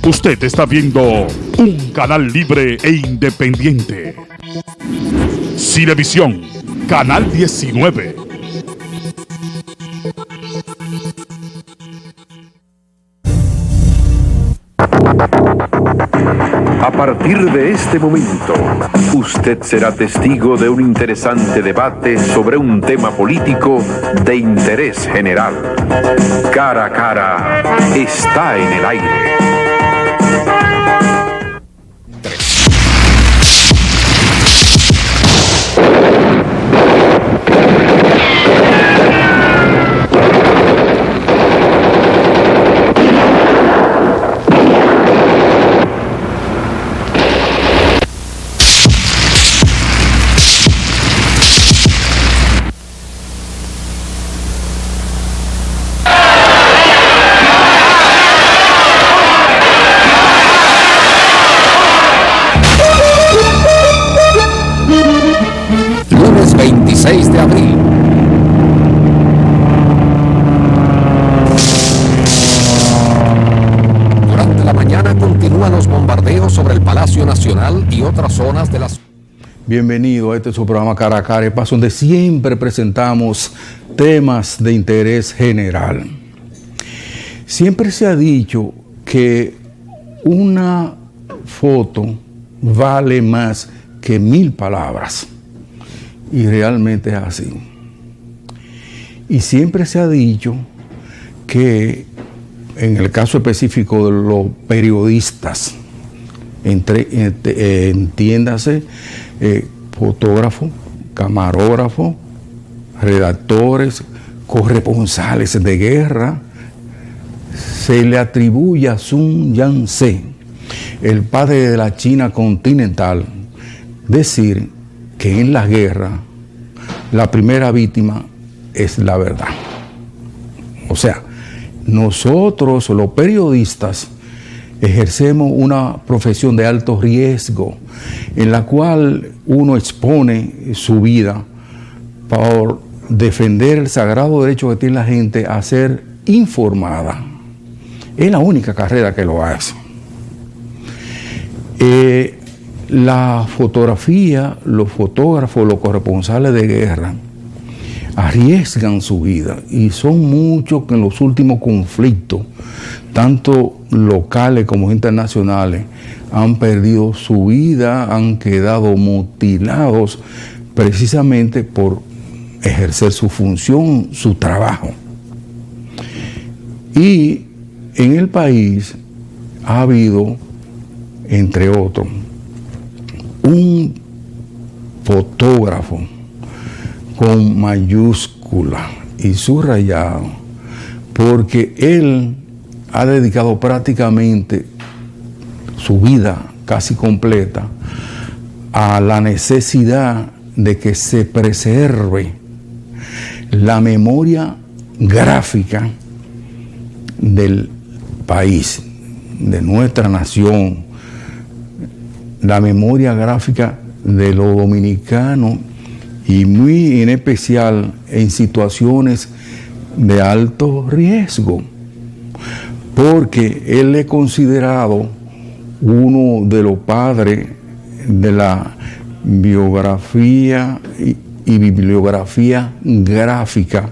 Usted está viendo un canal libre e independiente. Cinevisión, Canal 19. A partir de este momento, usted será testigo de un interesante debate sobre un tema político de interés general. Cara a cara está en el aire. Lunes 26 de abril. Durante la mañana continúan los bombardeos sobre el Palacio Nacional y otras zonas de la ciudad. Bienvenido a este su programa Cara a Cara, espacio donde siempre presentamos temas de interés general. Siempre se ha dicho que una foto vale más que 1000 palabras. Y realmente es así. Y siempre se ha dicho que en el caso específico de los periodistas, entiéndase, fotógrafos, camarógrafos, redactores, corresponsales de guerra, se le atribuye a Sun Yat-sen, el padre de la China continental, decir que en la guerra la primera víctima es la verdad. O sea, nosotros los periodistas ejercemos una profesión de alto riesgo en la cual uno expone su vida por defender el sagrado derecho que tiene la gente a ser informada. Es la única carrera que lo hace. La fotografía, los fotógrafos, los corresponsales de guerra arriesgan su vida y son muchos que en los últimos conflictos, tanto locales como internacionales, han perdido su vida, han quedado mutilados precisamente por ejercer su función, su trabajo. Y en el país ha habido, entre otros, un fotógrafo con mayúscula y subrayado, porque él ha dedicado prácticamente su vida casi completa a la necesidad de que se preserve la memoria gráfica del país, de nuestra nación, la memoria gráfica de los dominicanos y muy en especial en situaciones de alto riesgo, porque él es considerado uno de los padres de la biografía y bibliografía gráfica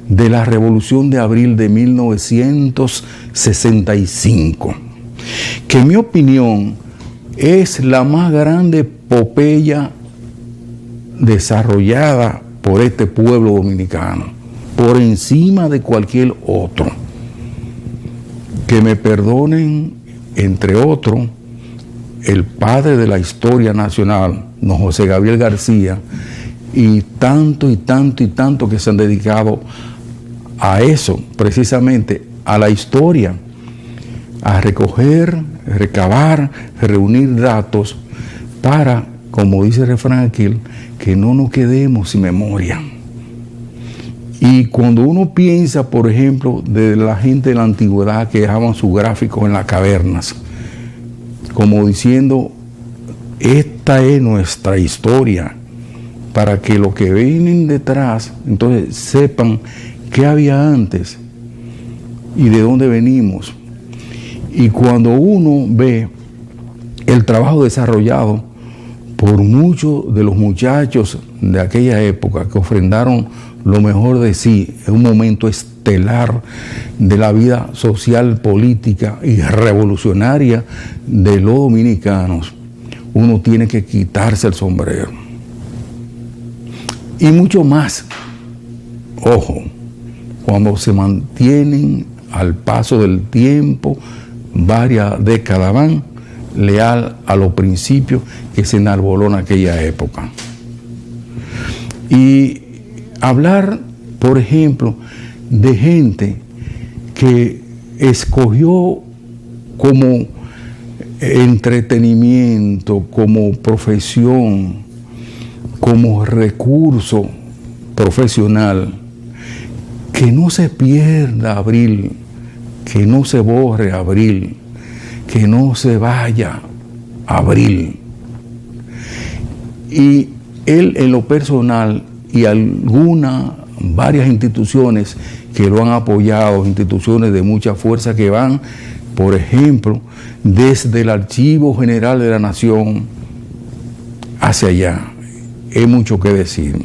de la Revolución de Abril de 1965, que en mi opinión es la más grande epopeya desarrollada por este pueblo dominicano, por encima de cualquier otro. Que me perdonen, entre otros, el padre de la historia nacional, don José Gabriel García, y tanto que se han dedicado a eso, precisamente a la historia, a recoger, recabar, reunir datos para, como dice el refrán aquí, que no nos quedemos sin memoria. Y cuando uno piensa, por ejemplo, de la gente de la antigüedad que dejaban sus gráficos en las cavernas, como diciendo, esta es nuestra historia, para que los que vienen detrás, entonces sepan qué había antes y de dónde venimos. Y cuando uno ve el trabajo desarrollado por muchos de los muchachos de aquella época que ofrendaron lo mejor de sí en un momento estelar de la vida social, política y revolucionaria de los dominicanos, uno tiene que quitarse el sombrero. Y mucho más, ojo, cuando se mantienen al paso del tiempo, varias décadas van, leal a los principios que se enarboló en aquella época. Y hablar, por ejemplo, de gente que escogió como entretenimiento, como profesión, como recurso profesional, que no se pierda abril, que no se borre abril, que no se vaya abril. Y él en lo personal y varias instituciones que lo han apoyado, instituciones de mucha fuerza que van, por ejemplo, desde el Archivo General de la Nación hacia allá. Hay mucho que decir.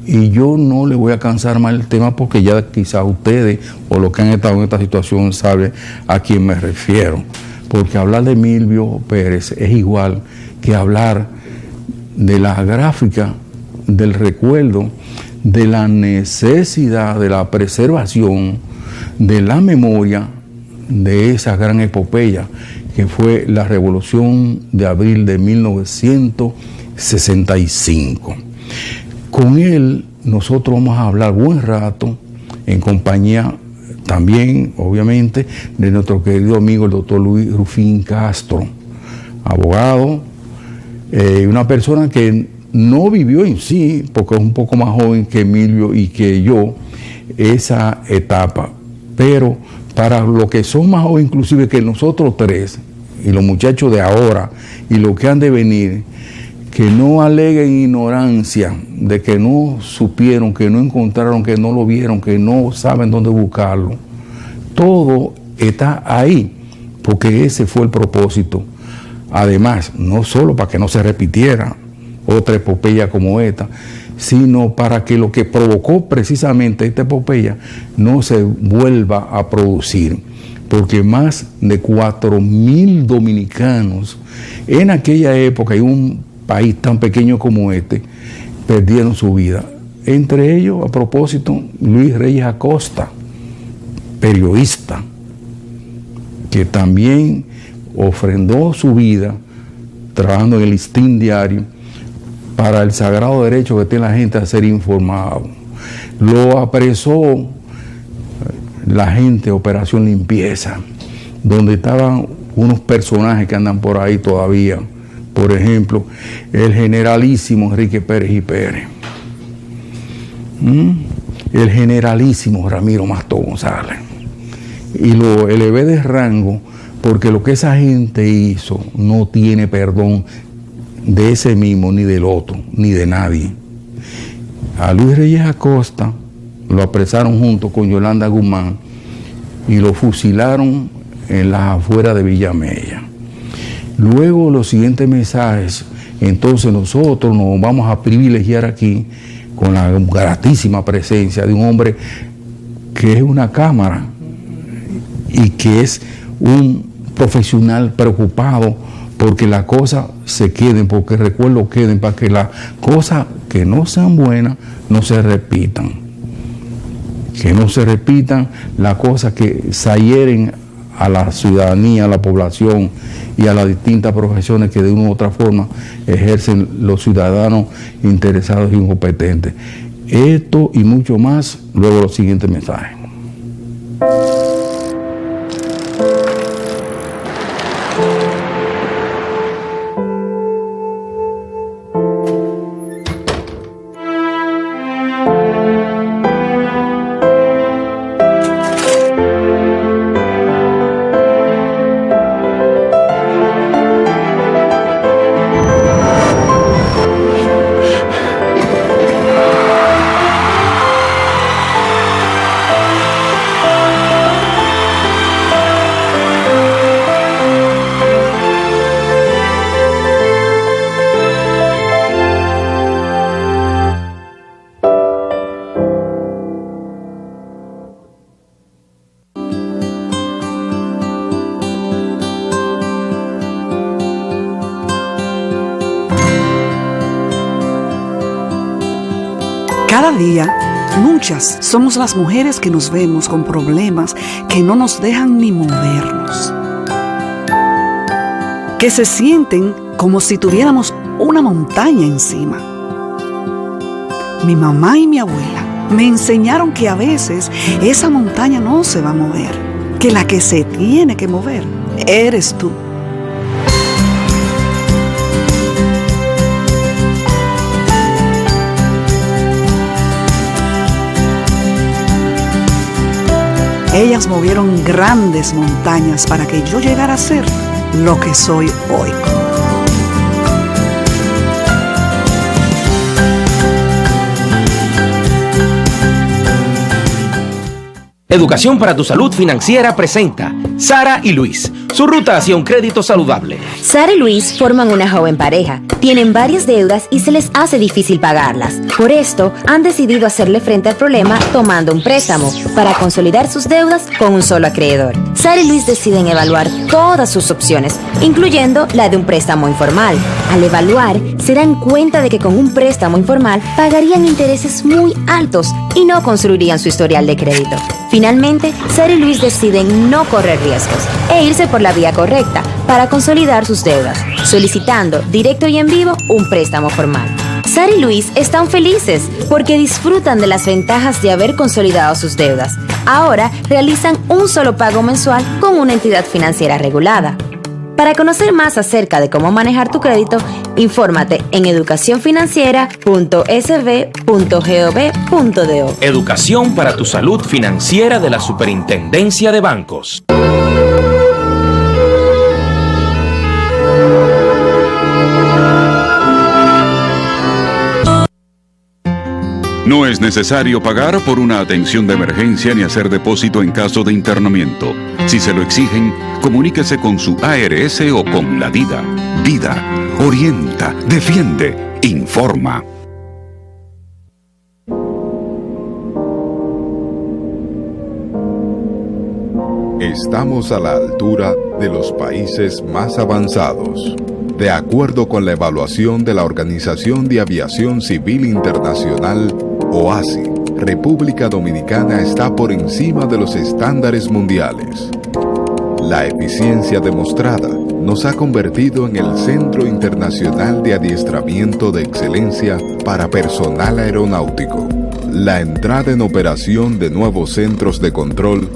Y yo no le voy a cansar más el tema porque ya quizás ustedes o los que han estado en esta situación saben a quién me refiero. Porque hablar de Milvio Pérez es igual que hablar de la gráfica, del recuerdo, de la necesidad de la preservación, de la memoria de esa gran epopeya que fue la Revolución de Abril de 1965. Con él nosotros vamos a hablar buen rato en compañía también, obviamente, de nuestro querido amigo el doctor Luis Rufín Castro, abogado, una persona que no vivió en sí, porque es un poco más joven que Emilio y que yo, esa etapa, pero para los que son más jóvenes inclusive que nosotros tres, y los muchachos de ahora, y los que han de venir, que no aleguen ignorancia de que no supieron, que no encontraron, que no lo vieron, que no saben dónde buscarlo. Todo está ahí, porque ese fue el propósito. Además, no solo para que no se repitiera otra epopeya como esta, sino para que lo que provocó precisamente esta epopeya no se vuelva a producir. Porque más de 4,000 dominicanos en aquella época, y un país tan pequeño como este, perdieron su vida. Entre ellos, a propósito, Luis Reyes Acosta, periodista, que también ofrendó su vida trabajando en el Listín Diario para el sagrado derecho que tiene la gente a ser informado. Lo apresó la gente de Operación Limpieza, donde estaban unos personajes que andan por ahí todavía. Por ejemplo, el generalísimo Enrique Pérez y Pérez, el generalísimo Ramiro Masto González, y lo elevé de rango porque lo que esa gente hizo no tiene perdón de ese mismo, ni del otro, ni de nadie. A Luis Reyes Acosta lo apresaron junto con Yolanda Guzmán y lo fusilaron en las afueras de Villamella. Luego los siguientes mensajes, entonces nosotros nos vamos a privilegiar aquí con la gratísima presencia de un hombre que es una cámara y que es un profesional preocupado porque las cosas se queden, porque el recuerdo queden, para que las cosas que no sean buenas no se repitan. Que no se repitan las cosas que se hieren a la ciudadanía, a la población y a las distintas profesiones que de una u otra forma ejercen los ciudadanos interesados y incompetentes. Esto y mucho más, luego los siguientes mensajes. Cada día, muchas somos las mujeres que nos vemos con problemas que no nos dejan ni movernos, que se sienten como si tuviéramos una montaña encima. Mi mamá y mi abuela me enseñaron que a veces esa montaña no se va a mover, que la que se tiene que mover eres tú. Ellas movieron grandes montañas para que yo llegara a ser lo que soy hoy. Educación para tu Salud Financiera presenta Sara y Luis, su ruta hacia un crédito saludable. Sara y Luis forman una joven pareja, tienen varias deudas y se les hace difícil pagarlas. Por esto, han decidido hacerle frente al problema tomando un préstamo para consolidar sus deudas con un solo acreedor. Sara y Luis deciden evaluar todas sus opciones, incluyendo la de un préstamo informal. Al evaluar, se dan cuenta de que con un préstamo informal pagarían intereses muy altos y no construirían su historial de crédito. Finalmente, Sara y Luis deciden no correr riesgos e irse por la vía correcta para consolidar sus deudas, solicitando directo y en vivo un préstamo formal. Sara y Luis están felices porque disfrutan de las ventajas de haber consolidado sus deudas. Ahora realizan un solo pago mensual con una entidad financiera regulada. Para conocer más acerca de cómo manejar tu crédito, infórmate en educacionfinanciera.sb.gov.do. Educación para tu Salud Financiera de la Superintendencia de Bancos. No es necesario pagar por una atención de emergencia ni hacer depósito en caso de internamiento. Si se lo exigen, comuníquese con su ARS o con la DIDA. DIDA orienta, defiende, informa. Estamos a la altura de los países más avanzados. De acuerdo con la evaluación de la Organización de Aviación Civil Internacional, OASI, República Dominicana está por encima de los estándares mundiales. La eficiencia demostrada nos ha convertido en el Centro Internacional de Adiestramiento de Excelencia para Personal Aeronáutico. La entrada en operación de nuevos centros de control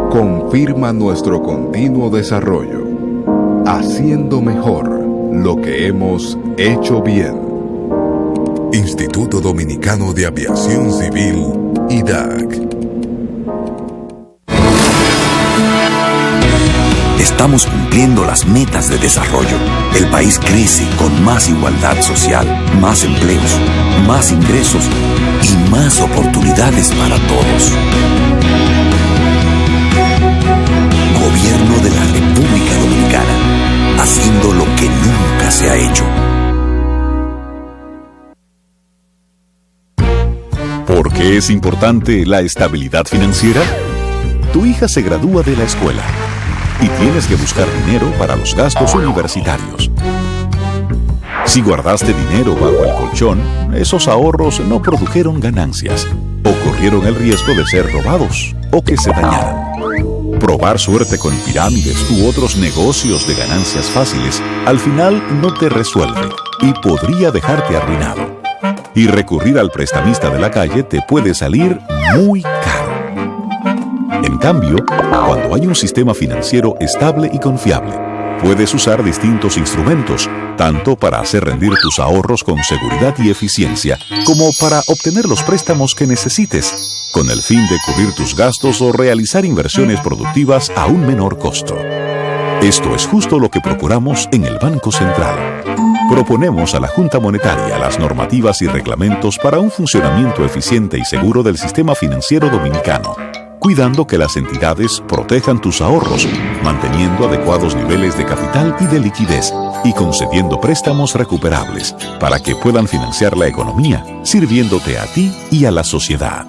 confirma nuestro continuo desarrollo, haciendo mejor lo que hemos hecho bien. Instituto Dominicano de Aviación Civil, IDAC. Estamos cumpliendo las metas de desarrollo. El país crece con más igualdad social, más empleos, más ingresos y más oportunidades para todos. Gobierno de la República Dominicana, haciendo lo que nunca se ha hecho. ¿Por qué es importante la estabilidad financiera? Tu hija se gradúa de la escuela y tienes que buscar dinero para los gastos universitarios. Si guardaste dinero bajo el colchón, esos ahorros no produjeron ganancias o corrieron el riesgo de ser robados o que se dañaran. Probar suerte con pirámides u otros negocios de ganancias fáciles al final no te resuelve y podría dejarte arruinado. Y recurrir al prestamista de la calle te puede salir muy caro. En cambio, cuando hay un sistema financiero estable y confiable, puedes usar distintos instrumentos, tanto para hacer rendir tus ahorros con seguridad y eficiencia, como para obtener los préstamos que necesites, con el fin de cubrir tus gastos o realizar inversiones productivas a un menor costo. Esto es justo lo que procuramos en el Banco Central. Proponemos a la Junta Monetaria las normativas y reglamentos para un funcionamiento eficiente y seguro del sistema financiero dominicano, cuidando que las entidades protejan tus ahorros, manteniendo adecuados niveles de capital y de liquidez, y concediendo préstamos recuperables para que puedan financiar la economía, sirviéndote a ti y a la sociedad.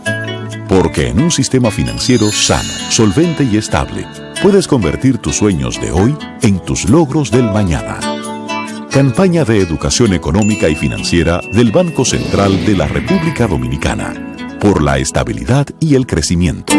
Porque en un sistema financiero sano, solvente y estable, puedes convertir tus sueños de hoy en tus logros del mañana. Campaña de Educación Económica y Financiera del Banco Central de la República Dominicana. Por la estabilidad y el crecimiento.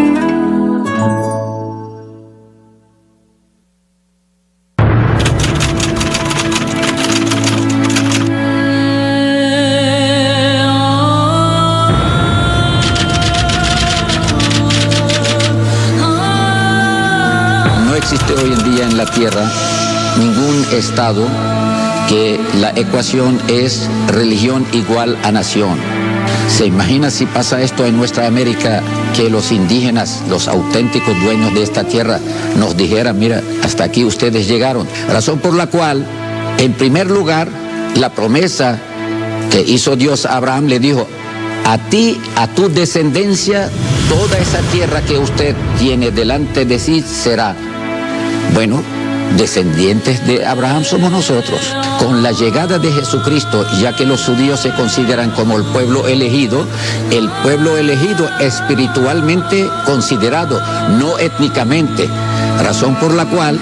No existe hoy en día en la Tierra ningún estado que la ecuación es religión igual a nación. ¿Se imagina si pasa esto en nuestra América, que los indígenas, los auténticos dueños de esta tierra, nos dijeran, mira, hasta aquí ustedes llegaron? Razón por la cual, en primer lugar, la promesa que hizo Dios a Abraham le dijo, a ti, a tu descendencia, toda esa tierra que usted tiene delante de sí será. Bueno, descendientes de Abraham somos nosotros. Con la llegada de Jesucristo, ya que los judíos se consideran como el pueblo elegido espiritualmente considerado, no étnicamente. Razón por la cual,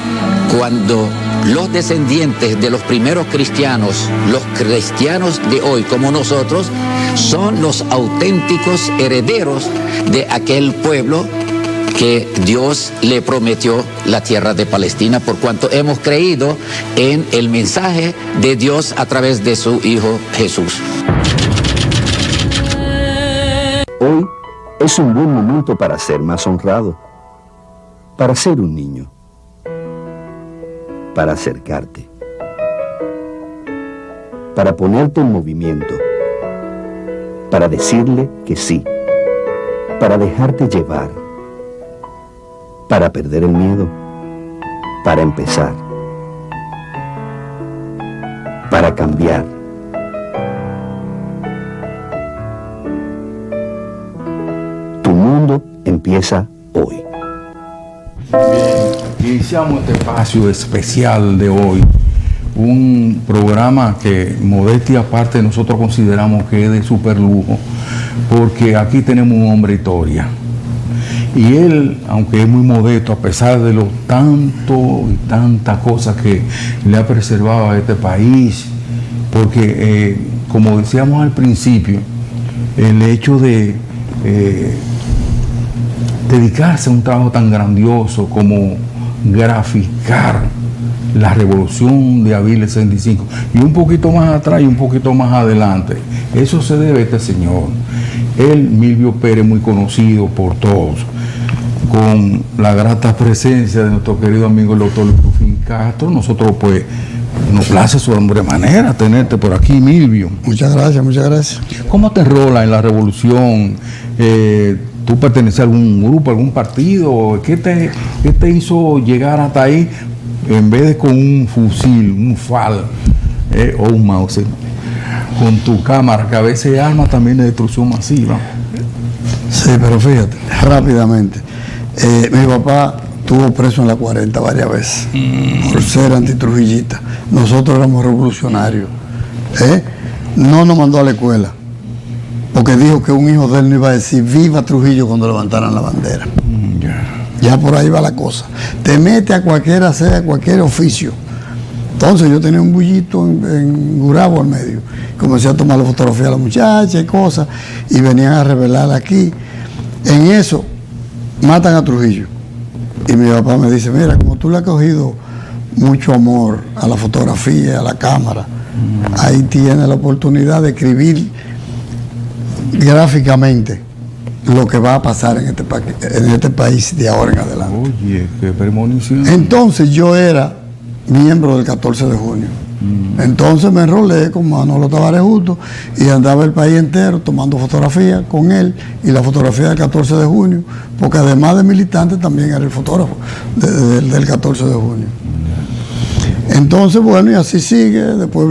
cuando los descendientes de los primeros cristianos, los cristianos de hoy como nosotros, son los auténticos herederos de aquel pueblo que Dios le prometió la tierra de Palestina, por cuanto hemos creído en el mensaje de Dios a través de su Hijo Jesús. Hoy es un buen momento para ser más honrado, para ser un niño, para acercarte, para ponerte en movimiento, para decirle que sí, para dejarte llevar, para perder el miedo, para empezar, para cambiar. Tu mundo empieza hoy. Bien, iniciamos este espacio especial de hoy, un programa que, modestia aparte, nosotros consideramos que es de super lujo, porque aquí tenemos un hombre historia. Y él, aunque es muy modesto, a pesar de lo tanto y tantas cosas que le ha preservado a este país, porque como decíamos al principio, el hecho de dedicarse a un trabajo tan grandioso como graficar la revolución de abril del 65, y un poquito más atrás y un poquito más adelante, eso se debe a este señor. Él, Milvio Pérez, muy conocido por todos, con la grata presencia de nuestro querido amigo el doctor Rufín Castro. Nosotros pues nos place sobremanera tenerte por aquí, Milvio. Muchas gracias, muchas gracias. ¿Cómo te enrolas en la revolución? ¿Tú perteneces a algún grupo, a algún partido? ¿Qué te hizo llegar hasta ahí en vez de con un fusil, un FAL o un Mauser, con tu cámara, que a veces arma también de destrucción masiva? Sí, pero fíjate, rápidamente. Mi papá estuvo preso en la 40 varias veces por ser antitrujillista. Nosotros éramos revolucionarios. No nos mandó a la escuela porque dijo que un hijo de él no iba a decir viva Trujillo cuando levantaran la bandera. Ya por ahí va la cosa. Te mete a cualquiera, sea cualquier oficio. Entonces yo tenía un bullito en Gurabo al medio. Comencé a tomar la fotografía a la muchacha y cosas, y venían a revelar aquí. En eso matan a Trujillo. Y mi papá me dice, mira, como tú le has cogido mucho amor a la fotografía, a la cámara, ahí tienes la oportunidad de escribir gráficamente lo que va a pasar en este país de ahora en adelante. Oye, qué premonición. Entonces yo era miembro del 14 de junio. Entonces me enrolé con Manolo Tavares Justo y andaba el país entero tomando fotografías con él y la fotografía del 14 de junio, porque además de militante también era el fotógrafo del 14 de junio. Entonces, bueno, y así sigue. Después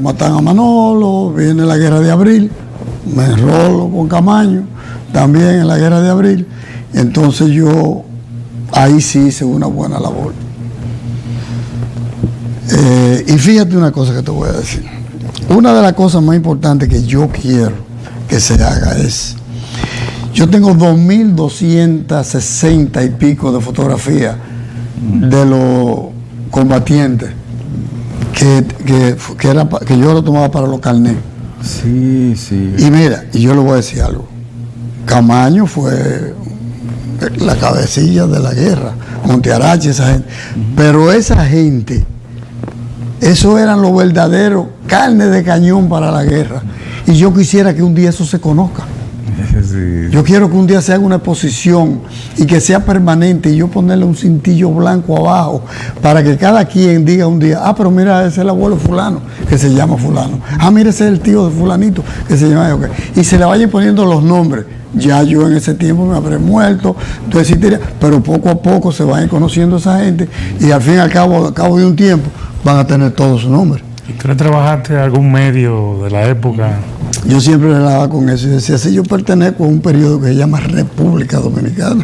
matan a Manolo, viene la guerra de abril, me enrolo con Camaño también en la guerra de abril. Entonces yo ahí sí hice una buena labor. Y fíjate una cosa que te voy a decir. Una de las cosas más importantes que yo quiero que se haga es, yo tengo 2.260 y pico de fotografías de los combatientes que yo lo tomaba para los carnets. Sí, sí. Y mira, y yo le voy a decir algo. Camaño fue la cabecilla de la guerra, Montearache, esa gente. Pero esa gente, esos eran los verdaderos carne de cañón para la guerra. Y yo quisiera que un día eso se conozca. Sí. Yo quiero que un día se haga una exposición y que sea permanente y yo ponerle un cintillo blanco abajo para que cada quien diga un día, pero mira, ese es el abuelo fulano, que se llama fulano. Mira, ese es el tío de fulanito, que se llama... Okay. Y se le vayan poniendo los nombres. Ya yo en ese tiempo me habré muerto, pero poco a poco se vayan conociendo esa gente y al fin y al cabo de un tiempo van a tener todos sus nombres. ¿Y tú le trabajaste a algún medio de la época? Yo siempre le daba con eso y decía, si yo pertenezco a un periodo que se llama República Dominicana.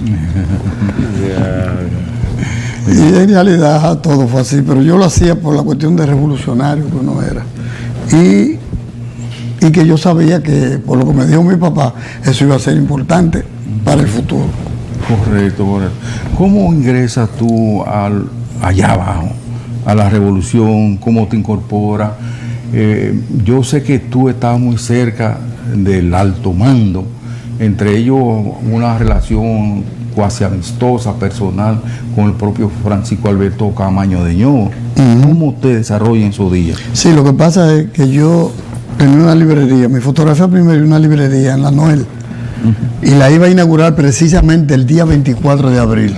Y en realidad todo fue así, pero yo lo hacía por la cuestión de revolucionario que uno era. Y que yo sabía que, por lo que me dijo mi papá, eso iba a ser importante para el futuro. Correcto. ¿Cómo ingresas tú allá abajo, a la revolución? ¿Cómo te incorporas? Yo sé que tú estabas muy cerca del alto mando, entre ellos una relación cuasi amistosa, personal, con el propio Francisco Alberto Camaño de Ño. ¿Cómo te desarrolla en esos días? Sí, lo que pasa es que yo tenía una librería, mi fotografía primero una librería en la Noel, y la iba a inaugurar precisamente el día 24 de abril.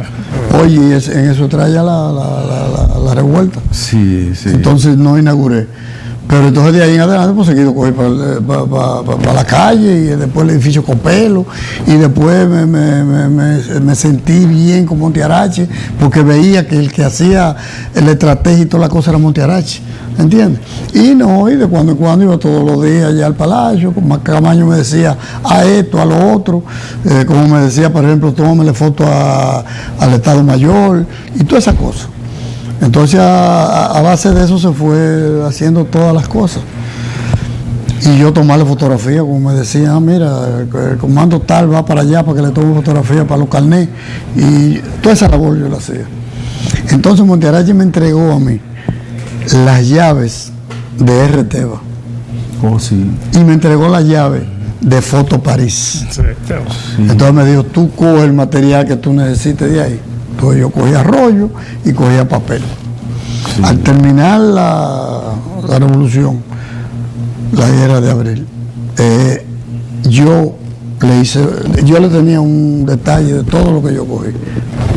Oye, en eso trae ya la revuelta. Sí, sí. Entonces no inauguré. Pero entonces de ahí en adelante pues seguido cogí para la calle y después el edificio Copelo y después me sentí bien con Montearache porque veía que el que hacía la estrategia y toda la cosa era Montearache, ¿entiendes? Y de cuando en cuando iba todos los días allá al Palacio, como Camaño me decía a esto, a lo otro, como me decía, por ejemplo, tómale foto al Estado Mayor y todas esas cosas. Entonces a base de eso se fue haciendo todas las cosas. Y yo tomarle fotografía, como me decían, mira, el comando tal va para allá para que le tome fotografía para los carnets. Y toda esa labor yo la hacía. Entonces Montearache me entregó a mí las llaves de RTEVA. Oh, sí. Y me entregó las llaves de Foto París. Sí. Entonces me dijo, tú coge el material que tú necesites de ahí. Entonces yo cogía rollo y cogía papel. Sí. Al terminar la revolución, la guerra de abril, yo le tenía un detalle de todo lo que yo cogí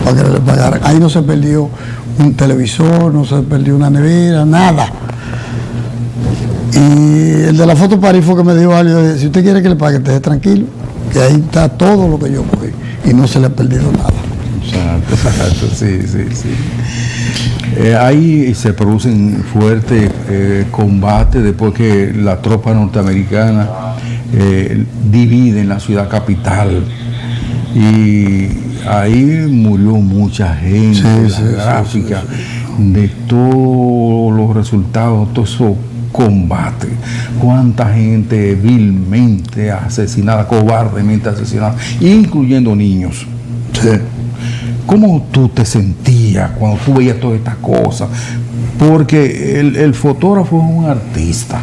para que le pagaran. Ahí no se perdió un televisor, no se perdió una nevera, nada. Y el de la Foto París fue que me dijo algo, si usted quiere que le pague, esté tranquilo, que ahí está todo lo que yo cogí y no se le ha perdido nada. Exacto, sí. Ahí se producen fuertes combates después que la tropa norteamericana divide en la ciudad capital y ahí murió mucha gente, gráfica de todos los resultados, todos esos combates, cuánta gente vilmente asesinada, cobardemente asesinada, incluyendo niños. Sí. ¿Cómo tú te sentías cuando tú veías todas estas cosas? Porque el fotógrafo es un artista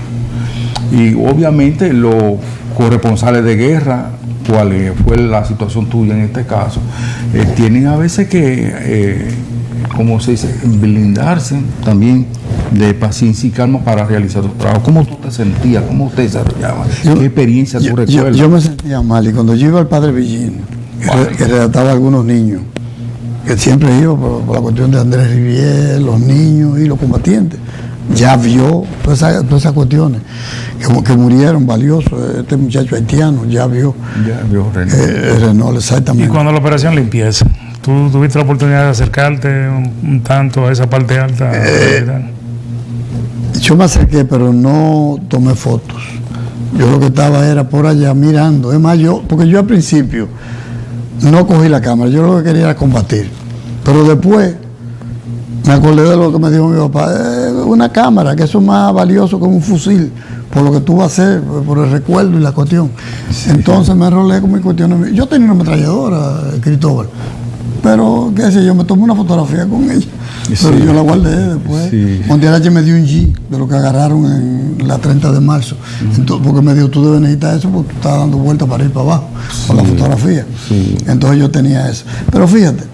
y obviamente los corresponsales de guerra, cuál fue la situación tuya en este caso, tienen a veces que, como se dice, blindarse también de paciencia y calma para realizar tu trabajo. ¿Cómo tú te sentías? ¿Cómo te desarrollabas? ¿Qué experiencia tú recuerdas? Yo me sentía mal y cuando yo iba al Padre Villín, que redactaba a algunos niños, que siempre iba por la cuestión de Andrés Rivier, los niños y los combatientes, ya vio todas esas cuestiones que murieron valiosos. Este muchacho haitiano ya vio Renault, exactamente. Y cuando la operación limpieza, ¿tú tuviste la oportunidad de acercarte un tanto a esa parte alta? Yo me acerqué, pero no tomé fotos. Yo lo que estaba era por allá mirando. Es más, porque yo al principio no cogí la cámara, yo lo que quería era combatir. Pero después me acordé de lo que me dijo mi papá, una cámara, que eso es más valioso que un fusil, por lo que tú vas a hacer, por el recuerdo y la cuestión. Sí. Entonces me enrolé con mis cuestiones. Yo tenía una ametralladora, Cristóbal, Pero, qué sé yo, me tomé una fotografía con ella. Pero yo la guardé después. Sí. Montiarache me dio un G de lo que agarraron en la 30 de marzo. Entonces, porque me dijo, tú debes necesitar eso porque tú estás dando vueltas para ir para abajo con la fotografía. Entonces yo tenía eso. Pero fíjate,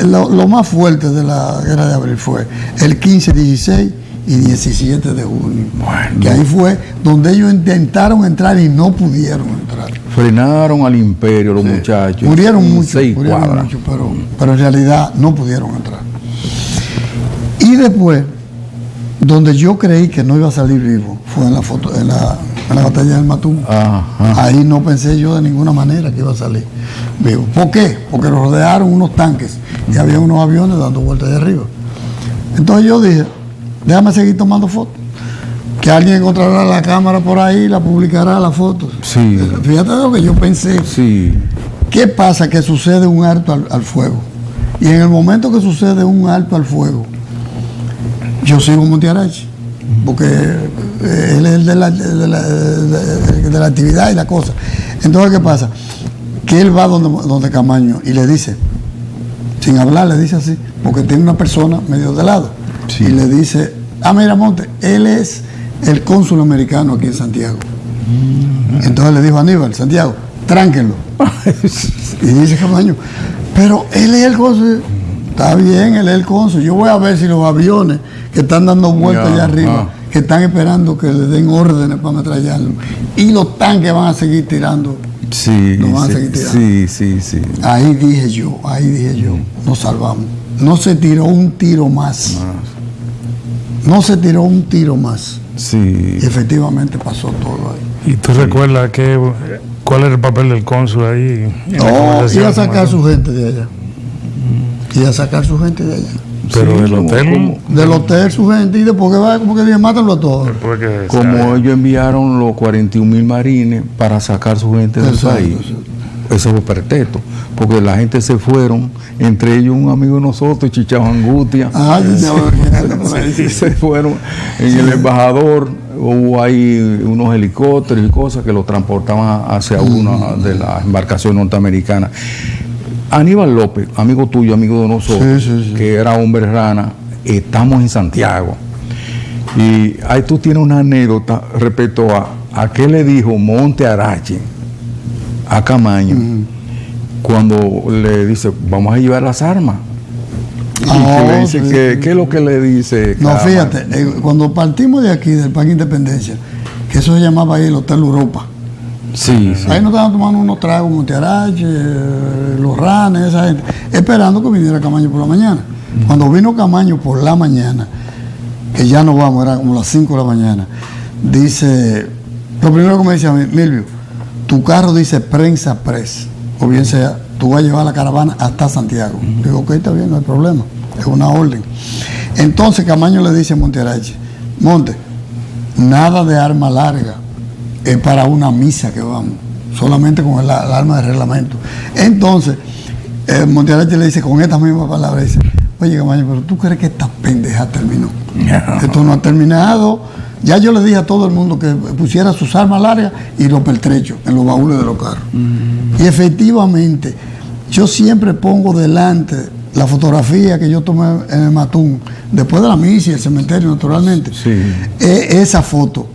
lo más fuerte de la guerra de abril fue el 15, 16 y 17 de junio. Bueno. Que ahí fue donde ellos intentaron entrar y no pudieron entrar. Frenaron al imperio los muchachos. Murieron mucho, pero en realidad no pudieron entrar. Y después, donde yo creí que no iba a salir vivo, fue en la batalla del Matún. Ahí no pensé yo de ninguna manera que iba a salir vivo. ¿Por qué? Porque lo rodearon unos tanques y había unos aviones dando vueltas de arriba. Entonces yo dije, déjame seguir tomando fotos. Que alguien encontrará la cámara por ahí, la publicará las fotos. Sí. Fíjate lo que yo pensé. Sí. ¿Qué pasa? Que sucede un alto al fuego. Y en el momento que sucede un alto al fuego, yo sigo Montiarache, porque él es el de la actividad y la cosa. Entonces, ¿qué pasa? Que él va donde Camaño y le dice, sin hablar, le dice así, porque tiene una persona medio de lado. Sí. Y le dice, mira, Monte, él es el cónsul americano aquí en Santiago. Entonces le dijo a Aníbal, Santiago, tránquenlo. Y dice Camaño, pero él es el cónsul. Está bien, él es el cónsul. Yo voy a ver si los aviones que están dando vueltas allá arriba, que están esperando que le den órdenes para ametrallarlo, y los tanques van a seguir tirando. Sí, van a seguir tirando. Sí. Ahí dije yo, nos salvamos. No se tiró un tiro más. No se tiró un tiro más. Sí. Y efectivamente pasó todo ahí. ¿Y tú recuerdas cuál era el papel del cónsul ahí? Iba a sacar su gente de allá. Pero del hotel. Del hotel su gente, y después que va, como que dije, mátenlo a todos. Como ellos enviaron los 41,000 marines para sacar su gente del país. Eso fue pretexto, porque la gente se fueron, entre ellos un amigo de nosotros, Chichao Angustia, se fueron en el embajador, hubo ahí unos helicópteros y cosas que lo transportaban hacia una de las embarcaciones norteamericanas. Aníbal López, amigo tuyo, amigo de nosotros, que era hombre rana, estamos en Santiago. Y ahí tú tienes una anécdota respecto a qué le dijo Montiarache a Camaño cuando le dice, vamos a llevar las armas. Y le dice, ¿qué es lo que le dice? No, fíjate, cuando partimos de aquí, del Parque Independencia, que eso se llamaba ahí el Hotel Europa. Sí. Ahí nos estaban tomando unos tragos, Montiarache, los ranes, esa gente, esperando que viniera Camaño por la mañana. Cuando vino Camaño por la mañana, que ya nos vamos, era como las 5 de la mañana, dice, lo primero que me dice a mí, Milvio, tu carro dice Prensa Press, o bien sea, tú vas a llevar la caravana hasta Santiago. Digo, ok, está bien, no hay problema, es una orden. Entonces Camaño le dice a Montiarache, Monte, nada de arma larga, es para una misa que vamos, solamente con el arma de reglamento. Entonces, Montiarache le dice con estas mismas palabras, dice, oye Camaño, pero tú crees que esta pendeja terminó. Esto no ha terminado. Ya yo le dije a todo el mundo que pusiera sus armas largas y los pertrechos en los baúles de los carros. Y efectivamente, yo siempre pongo delante la fotografía que yo tomé en el Matún, después de la misa y el cementerio, naturalmente. Esa foto,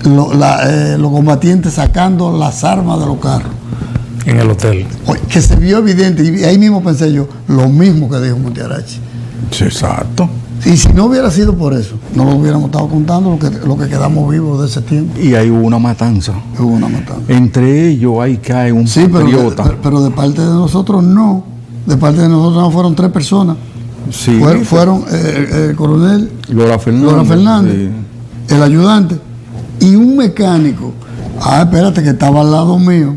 los combatientes sacando las armas de los carros. En el hotel. Que se vio evidente, y ahí mismo pensé yo, lo mismo que dijo Montiarache. Sí, exacto. Y si no hubiera sido por eso, no lo hubiéramos estado contando lo que quedamos vivos de ese tiempo. Y ahí hubo una matanza. Entre ellos ahí cae un patriota. Pero de parte de nosotros no. De parte de nosotros no, fueron 3 personas. Sí. Fueron el coronel Lora Fernández, el ayudante y un mecánico. Espérate, que estaba al lado mío.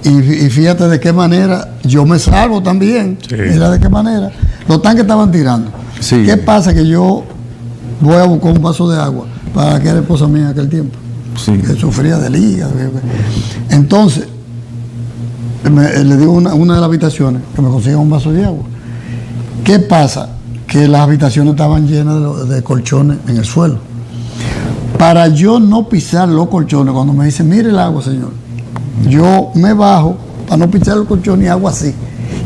Y fíjate de qué manera yo me salvo también. Mira de qué manera. Los tanques estaban tirando. ¿Qué pasa? Que yo voy a buscar un vaso de agua para que era esposa mía en aquel tiempo. Que sufría de liga. Entonces, le digo a una de las habitaciones que me consiga un vaso de agua. ¿Qué pasa? Que las habitaciones estaban llenas de colchones en el suelo. Para yo no pisar los colchones, cuando me dicen, mire el agua, señor, yo me bajo para no pichar el colchón y hago así.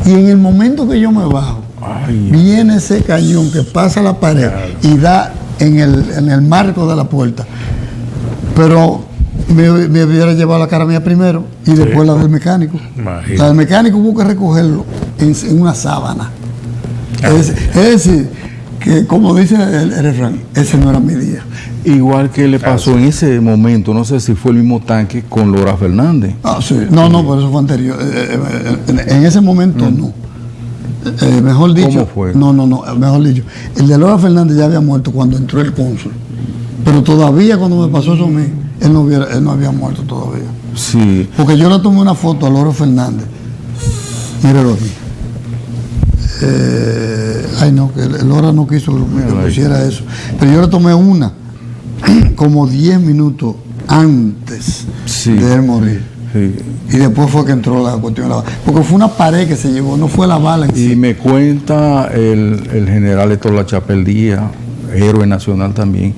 Y en el momento que yo me bajo, viene ese cañón que pasa la pared y da en el marco de la puerta. Pero me hubiera llevado la cara mía primero y después la del mecánico. Imagínate. La del mecánico hubo que recogerlo en una sábana. Es decir, que como dice el refrán, ese no era mi día. Igual que le pasó en ese momento, no sé si fue el mismo tanque con Lora Fernández. Sí. No, pero eso fue anterior. En ese momento no. Mejor dicho. ¿Cómo fue? No, mejor dicho. El de Lora Fernández ya había muerto cuando entró el cónsul. Pero todavía cuando me pasó eso a mí, él no había muerto todavía. Sí. Porque yo le tomé una foto a Lora Fernández. Míralo aquí. Que Lora no quiso que pusiera eso. Pero yo le tomé una como 10 minutos antes de él morir. Sí. Y después fue que entró la cuestión de la bala. Porque fue una pared que se llevó, no fue la bala en sí. Y me cuenta el general Héctor Lachapelle Díaz, héroe nacional también,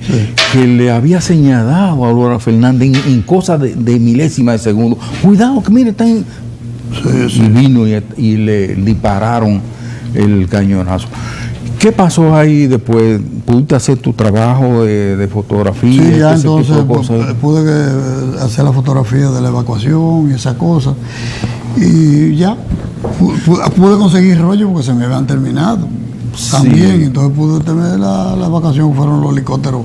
que le había señalado a Lora Fernández en cosas de milésima de segundo. Cuidado, que mire, están. Y vino y le dispararon el cañonazo. ¿Qué pasó ahí después? ¿Pudiste hacer tu trabajo de fotografía? Sí, ya entonces pude hacer la fotografía de la evacuación y esas cosas. Y ya pude conseguir rollo porque se me habían terminado. También, entonces pude tener la evacuación, fueron los helicópteros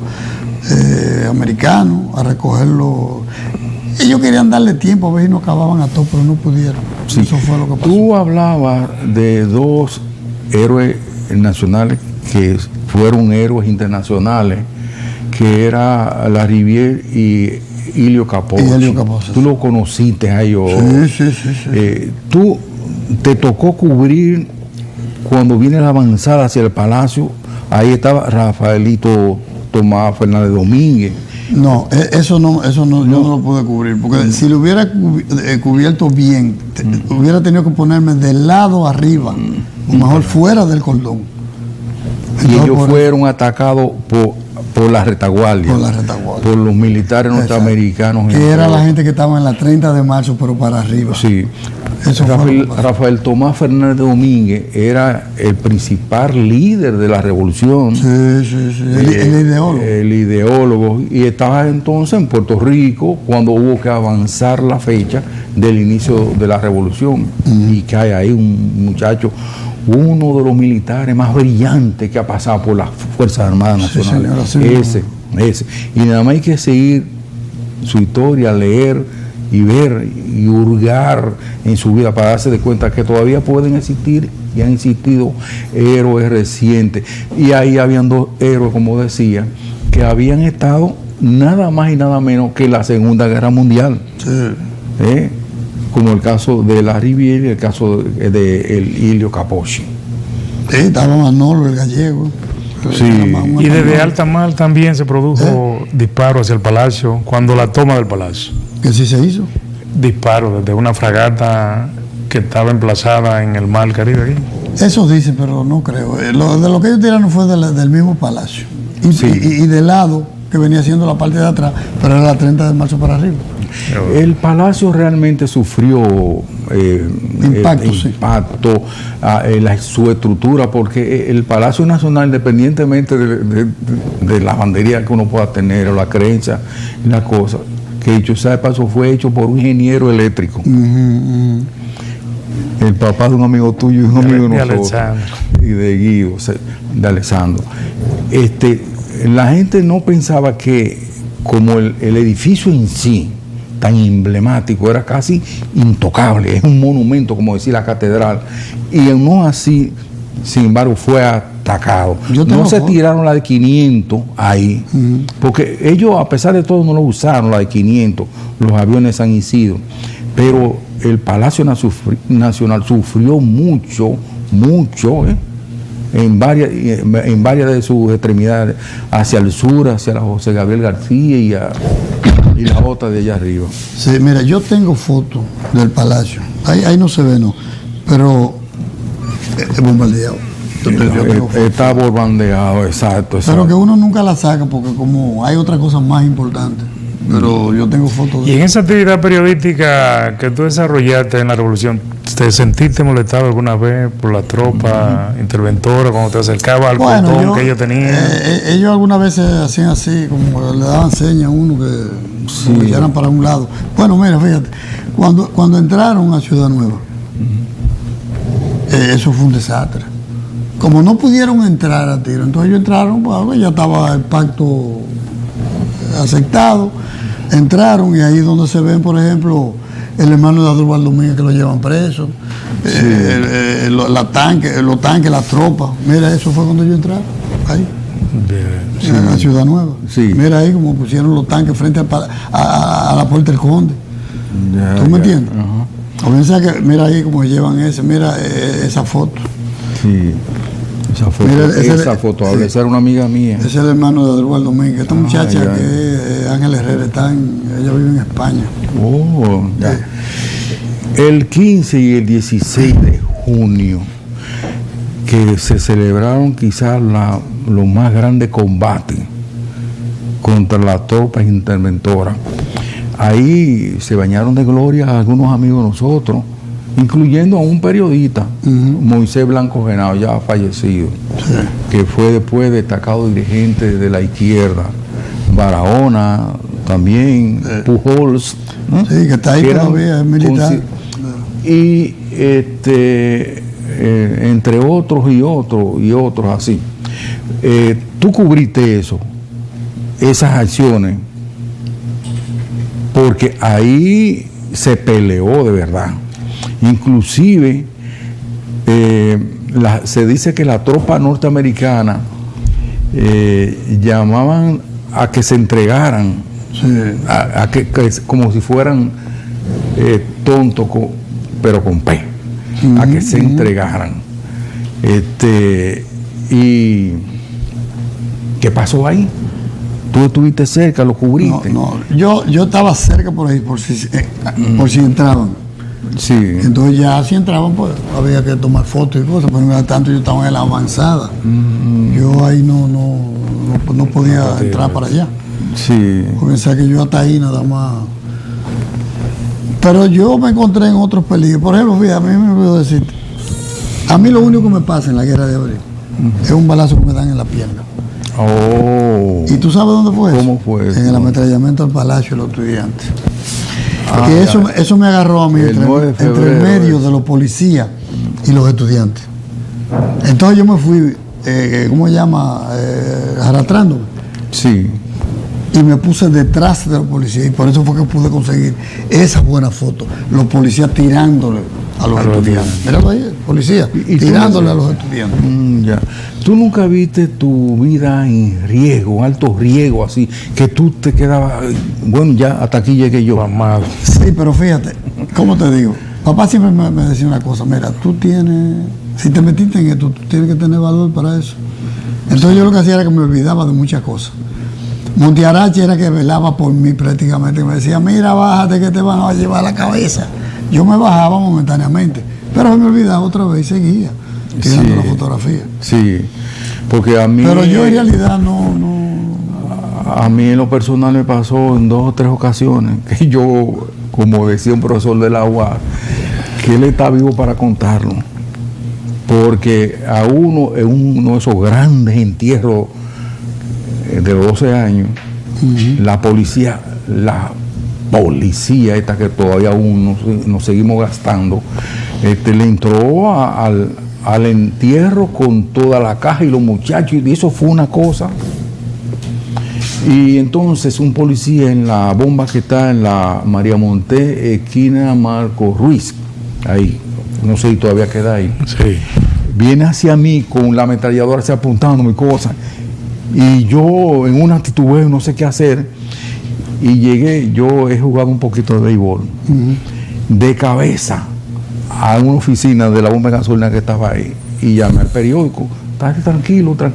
americanos a recogerlo. Ellos querían darle tiempo a ver si no acababan a todos, pero no pudieron. Sí. Eso fue lo que pasó. Tú hablabas de dos héroes nacionales que fueron héroes internacionales, que era Larivière y Helio Capozzi. Tú lo conociste a ellos. Sí. Tú te tocó cubrir cuando viene la avanzada hacia el Palacio. Ahí estaba Rafaelito Tomás Fernández Domínguez. No, eso no, yo no lo pude cubrir, porque si lo hubiera cubierto bien, hubiera tenido que ponerme del lado arriba, o mejor fuera del cordón. Y ellos fueron atacados por la retaguardia. Por los militares norteamericanos. Que era la gente que estaba en la 30 de marzo, pero para arriba. Sí. Rafael Tomás Fernández Domínguez era el principal líder de la revolución. Sí. El ideólogo. El ideólogo. Y estaba entonces en Puerto Rico cuando hubo que avanzar la fecha del inicio de la revolución. Y cae ahí un muchacho, uno de los militares más brillantes que ha pasado por las Fuerzas Armadas Nacionales. Ese. Y nada más hay que seguir su historia, leer y ver y hurgar en su vida para darse de cuenta que todavía pueden existir y han existido héroes recientes. Y ahí habían dos héroes, como decía, que habían estado nada más y nada menos que la Segunda Guerra Mundial. Como el caso de Larivière y el caso de Helio Capozzi. Estaba Manolo, el gallego. Y desde alta mar también se produjo disparo hacia el Palacio, cuando la toma del Palacio. ¿Qué sí se hizo? Disparo desde una fragata que estaba emplazada en el mar Caribe aquí. Eso dicen, pero no creo. De lo que ellos tiraron fue del mismo Palacio. Y del lado, que venía siendo la parte de atrás, pero era la 30 de marzo para arriba. El Palacio realmente sufrió impacto su estructura, porque el Palacio Nacional, independientemente de la bandería que uno pueda tener o la creencia y la cosa, que dicho sea de paso fue hecho por un ingeniero eléctrico. El papá de un amigo tuyo y un amigo de nosotros, y de Guido, de Alessandro. La gente no pensaba que como el edificio en sí, tan emblemático, era casi intocable, es un monumento, como decía la catedral, y no así, sin embargo, fue atacado. No se tiraron la de 500 ahí, porque ellos, a pesar de todo, no lo usaron, la de 500, los aviones San Isidro, pero el Palacio Nacional sufrió mucho, en varias de sus extremidades, hacia el sur, hacia la José Gabriel García y la otra de allá arriba. Sí, mira, yo tengo fotos del Palacio, ahí no se ve, no, pero es bombardeado. Está bombardeado, exacto. Pero que uno nunca la saca porque como hay otra cosa más importante. pero yo tengo fotos de Y en esa actividad periodística que tú desarrollaste en la Revolución, ¿te sentiste molestado alguna vez por la tropa interventora cuando te acercaba al portón que ellos tenían? Ellos algunas veces hacían así, como le daban señas a uno que eran para un lado. Bueno, mira, fíjate, cuando entraron a Ciudad Nueva, eso fue un desastre. Como no pudieron entrar a tiro, entonces ellos entraron, pues, ya estaba el pacto aceptado, entraron y ahí es donde se ven, por ejemplo, el hermano de Adrúbal Domínguez que lo llevan preso, los tanques, las tropas. Mira, eso fue cuando ellos entraron, ahí, en la Ciudad Nueva. Sí. Mira ahí como pusieron los tanques frente a la Puerta del Conde. ¿Tú me entiendes? O piensa que, mira ahí como llevan mira esa foto. Sí. Esa foto, esa era una amiga mía. Ese es el hermano de Adrúbal Domínguez. Esta muchacha que es Ángel Herrera, ella vive en España. El 15 y el 16 de junio, que se celebraron quizás los más grandes combates contra las tropas interventoras. Ahí se bañaron de gloria algunos amigos de nosotros, incluyendo a un periodista, Moisés Blanco Genao, ya fallecido, que fue después destacado dirigente de la izquierda, Barahona, también Pujols, ¿no? Sí, que está ahí todavía, es militar. Y entre otros y otros así. Tú cubriste esas acciones, porque ahí se peleó de verdad. Inclusive se dice que la tropa norteamericana llamaban a que se entregaran, a que como si fueran tontos, pero con P, a que se entregaran. ¿Y qué pasó ahí? ¿Tú estuviste cerca, lo cubriste? No, yo estaba cerca por ahí, por si entraban. Sí. Entonces ya si entraban, pues había que tomar fotos y cosas, pero mientras tanto yo estaba en la avanzada. Yo ahí no podía entrar para allá. Sí. Porque que yo hasta ahí nada más. Pero yo me encontré en otros peligros. Por ejemplo, fíjate, a mí me olvidó decirte, a mí lo único que me pasa en la guerra de abril es un balazo que me dan en la pierna. ¿Y tú sabes dónde fue eso? ¿Cómo fue eso? En el ametrallamiento del Palacio de los Estudiantes. Y eso me agarró a mí entre el medio de los policías y los estudiantes. Entonces yo me fui, ¿cómo se llama? Arrastrando. Sí. Y me puse detrás de los policías y por eso fue que pude conseguir esa buena foto. Los policías tirándole a los estudiantes. Míralo ahí, policía, tirándole a los estudiantes. Ya. ¿Tú nunca viste tu vida en riesgo, alto riesgo, así, que tú te quedabas, bueno, ya hasta aquí llegué yo, amado? Sí, pero fíjate, ¿cómo te digo? Papá siempre me decía una cosa, mira, si te metiste en esto, tú tienes que tener valor para eso. Entonces yo lo que hacía era que me olvidaba de muchas cosas. Montiarache era que velaba por mí prácticamente, me decía, mira, bájate que te van a llevar la cabeza. Yo me bajaba momentáneamente, pero me olvidaba otra vez y seguía tirando la fotografía. Sí, porque a mí... Pero yo en realidad no... A mí en lo personal me pasó en 2 o 3 ocasiones que yo, como decía un profesor de la UAS, que él está vivo para contarlo. Porque a uno, en uno de esos grandes entierros de 12 años, la policía esta que todavía aún nos seguimos gastando, le entró al entierro con toda la caja y los muchachos, y eso fue una cosa. Y entonces un policía en la bomba que está en la María Monté, esquina Marco Ruiz, ahí, no sé si todavía queda ahí, viene hacia mí con la ametralladora, se apuntando mi cosa, y yo en una titubeo, no sé qué hacer, y llegué, yo he jugado un poquito de béisbol, de cabeza a una oficina de la bomba de gasolina que estaba ahí, y llamé al periódico, tranquilo.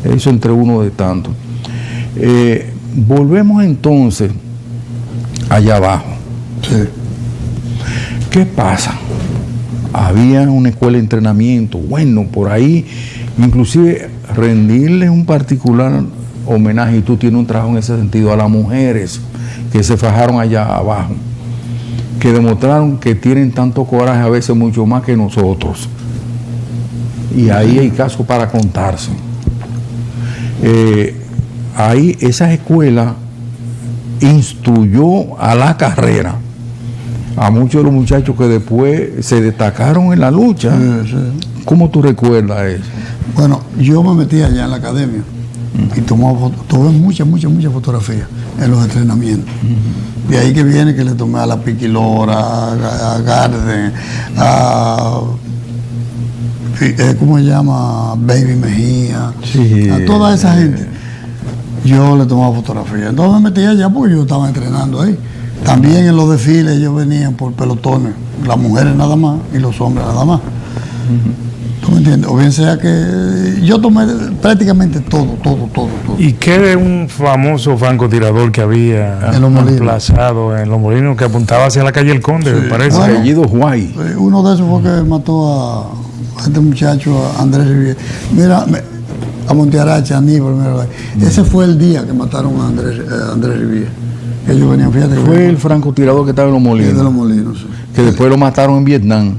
Eso entre uno de tantos. Volvemos entonces allá abajo. ¿Qué pasa? Había una escuela de entrenamiento, bueno, por ahí, inclusive rendirle un particular homenaje, y tú tienes un trabajo en ese sentido, a las mujeres que se fajaron allá abajo, que demostraron que tienen tanto coraje, a veces mucho más que nosotros. Y ahí hay casos para contarse. Ahí esa escuela instruyó a la carrera a muchos de los muchachos que después se destacaron en la lucha. Sí, sí. ¿Cómo tú recuerdas eso? Bueno, yo me metí allá en la academia y tuve muchas fotografías en los entrenamientos. De ahí que viene que le tomé a la Piquilora, a Garden, a ¿cómo se llama? Baby Mejía, sí, a toda esa gente. Yo le tomaba fotografías. Entonces me metí allá porque yo estaba entrenando ahí. También en los desfiles ellos venían por pelotones, las mujeres nada más y los hombres nada más. ¿Tú me entiendes? O bien sea que yo tomé prácticamente todo. ¿Y qué de un famoso francotirador que había emplazado en Los Molinos que apuntaba hacia la calle El Conde, me parece? Bueno, apellido Guay. Uno de esos fue que mató a este muchacho, a Andrés Riviere. Mira, a Montearacha, a Aníbal, ese fue el día que mataron a Andrés Riviere. Ellos venían, fíjate. Fue el francotirador que estaba en Los Molinos. De Los Molinos, sí. Que después lo mataron en Vietnam.